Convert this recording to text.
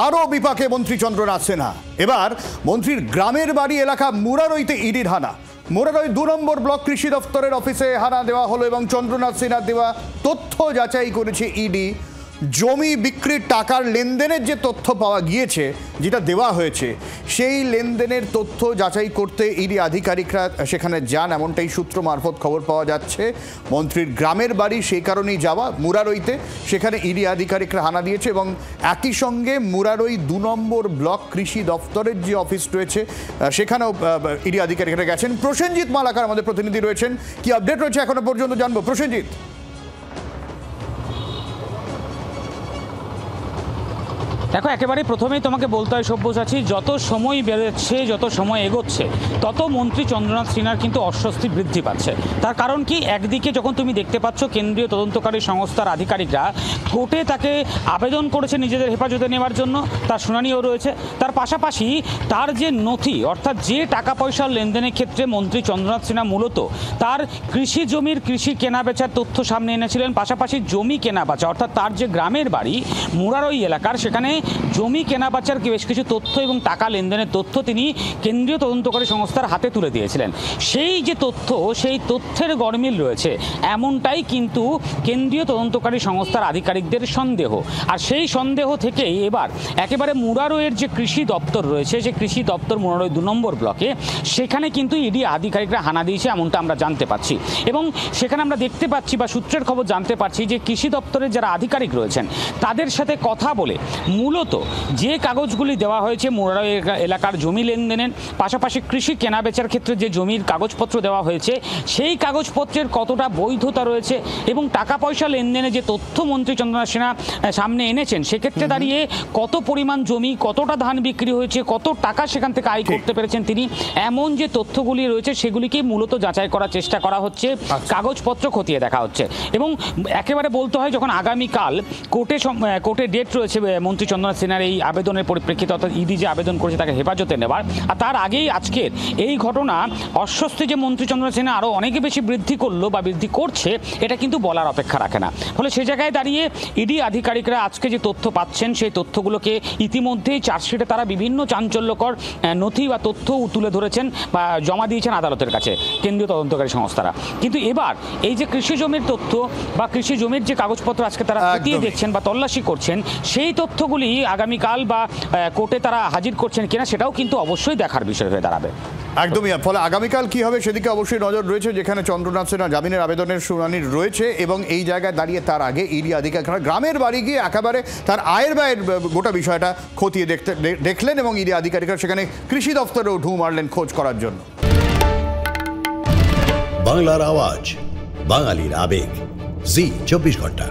আরও বিপাকে মন্ত্রী চন্দ্রনাথ সিনহা। এবার মন্ত্রীর গ্রামের বাড়ি এলাকা মুরারইতে ইডির হানা। মুরারই 2 নম্বর ব্লক কৃষি দপ্তরের অফিসে হানা দেওয়া হলো এবং চন্দ্রনাথ সিনহার দেওয়া তথ্য যাচাই করেছে ইডি। জমি বিক্রির টাকার লেনদেনের যে তথ্য পাওয়া গিয়েছে, যেটা দেওয়া হয়েছে, সেই লেনদেনের তথ্য যাচাই করতে ইডি আধিকারিকরা সেখানে যান, এমনটাই সূত্র মারফত খবর পাওয়া যাচ্ছে। মন্ত্রীর গ্রামের বাড়ি সেই কারণেই যাওয়া মুরারইতে, সেখানে ইডি আধিকারিকরা হানা দিয়েছে এবং একই সঙ্গে মুরারই 2 নম্বর ব্লক কৃষি দপ্তরের যে অফিস রয়েছে সেখানেও ইডি আধিকারিকরা গেছেন। প্রসেনজিৎ মালাকার আমাদের প্রতিনিধি রয়েছেন, কি আপডেট রয়েছে এখনো পর্যন্ত জানবো। প্রসেনজিৎ। দেখো, একেবারে প্রথমেই তোমাকে বলতে হয় সব্যসাচী, যত সময় বেড়েছে, যত সময় এগোচ্ছে, তত মন্ত্রী চন্দ্রনাথ সিনহার কিন্তু অস্বস্তি বৃদ্ধি পাচ্ছে। তার কারণ কি, একদিকে যখন তুমি দেখতে পাচ্ছ কেন্দ্রীয় তদন্তকারী সংস্থার আধিকারিকরা কোর্টে তাকে আবেদন করেছে নিজেদের হেফাজতে নেওয়ার জন্য, তার শুনানিও রয়েছে, তার পাশাপাশি তার যে নথি, অর্থাৎ যে টাকা পয়সার লেনদেনের ক্ষেত্রে মন্ত্রী চন্দ্রনাথ সিনহা মূলত তার কৃষি জমির কৃষি কেনাবেচার তথ্য সামনে এনেছিলেন, পাশাপাশি জমি কেনাবেচা, অর্থাৎ তার যে গ্রামের বাড়ি মুরারই এলাকার, সেখানে জমি কেনাবেচার বেশ কিছু তথ্য এবং টাকা লেনদেনের তথ্য তিনি কেন্দ্রীয় তদন্তকারী সংস্থার হাতে তুলে দিয়েছিলেন। সেই যে তথ্য, সেই তথ্যের গরমিল রয়েছে, এমনটাই কিন্তু কেন্দ্রীয় তদন্তকারী সংস্থার আধিকারিকদের সন্দেহ। আর সেই সন্দেহ থেকেই এবার একেবারে মুরারইয়ের যে কৃষি দপ্তর রয়েছে, যে কৃষি দপ্তর মুরারই 2 নম্বর ব্লকে, সেখানে কিন্তু ইডি আধিকারিকরা হানা দিয়েছে, এমনটা আমরা জানতে পারছি। এবং সেখানে আমরা দেখতে পাচ্ছি বা সূত্রের খবর জানতে পারছি যে কৃষি দপ্তরের যারা আধিকারিক রয়েছেন তাদের সাথে কথা বলে মূলত যে কাগজগুলি দেওয়া হয়েছে মুরারই এলাকার জমি লেনদেনের, পাশাপাশি কৃষি কেনাবেচার ক্ষেত্রে যে জমির কাগজপত্র দেওয়া হয়েছে, সেই কাগজপত্রের কতটা বৈধতা রয়েছে এবং টাকা পয়সা লেনদেনে যে তথ্য মন্ত্রী চন্দ্রনাথ সিনহা সামনে এনেছেন, সেক্ষেত্রে দাঁড়িয়ে কত পরিমাণ জমি, কতটা ধান বিক্রি হয়েছে, কত টাকা সেখান থেকে আয় করতে পেরেছেন তিনি, এমন যে তথ্যগুলি রয়েছে সেগুলিকে মূলত যাচাই করার চেষ্টা করা হচ্ছে, কাগজপত্র খতিয়ে দেখা হচ্ছে। এবং একেবারে বলতে হয়, যখন আগামীকাল কোর্টে ডেট রয়েছে মন্ত্রী চন্দ্রনাথ সিনহার এই আবেদনের পরিপ্রেক্ষিতে, অর্থাৎ ইডি যে আবেদন করেছে তাকে হেফাজতে নেওয়ার, আর তার আগেই আজকের এই ঘটনা অস্বস্তি যে মন্ত্রী চন্দ্রনাথ সিনহা আরও অনেক বেশি বৃদ্ধি করলো বা বৃদ্ধি করছে, এটা কিন্তু বলার অপেক্ষা রাখে না। ফলে সে জায়গায় দাঁড়িয়ে ইডি আধিকারিকরা আজকে যে তথ্য পাচ্ছেন, সেই তথ্যগুলোকে ইতিমধ্যেই চার্জশিটে তারা বিভিন্ন চাঞ্চল্যকর নথি বা তথ্য তুলে ধরেছেন বা জমা দিয়েছেন আদালতের কাছে কেন্দ্রীয় তদন্তকারী সংস্থারা। কিন্তু এবার এই যে কৃষি জমির তথ্য বা কৃষি জমির যে কাগজপত্র আজকে তারা খতিয়ে দেখছেন বা তল্লাশি করছেন, সেই তথ্যগুলি আগামীকাল বা কোর্টে তারা হাজির করছেন কিনা, সেটাও কিন্তু অবশ্যই দেখার বিষয় হয়ে দাঁড়াবে। একদমই। ফলে আগামীকাল কি হবে সেদিকে অবশ্যই নজর রয়েছে, যেখানে চন্দ্রনাথ সিনহা জামিনের আবেদনের শুনানি রয়েছে এবং এই জায়গায় দাঁড়িয়ে তার আগে ইডি আধিকারিকরা গ্রামের বাড়ি গিয়ে একেবারে তার আয়ের ব্যয়ের গোটা বিষয়টা খতিয়ে দেখলেন এবং ইডি আধিকারিকরা সেখানে কৃষি দপ্তরেও ঢু মারলেন খোঁজ করার জন্য। বাংলার আওয়াজ, বাঙালির আবেগ, জি 24 ঘন্টা।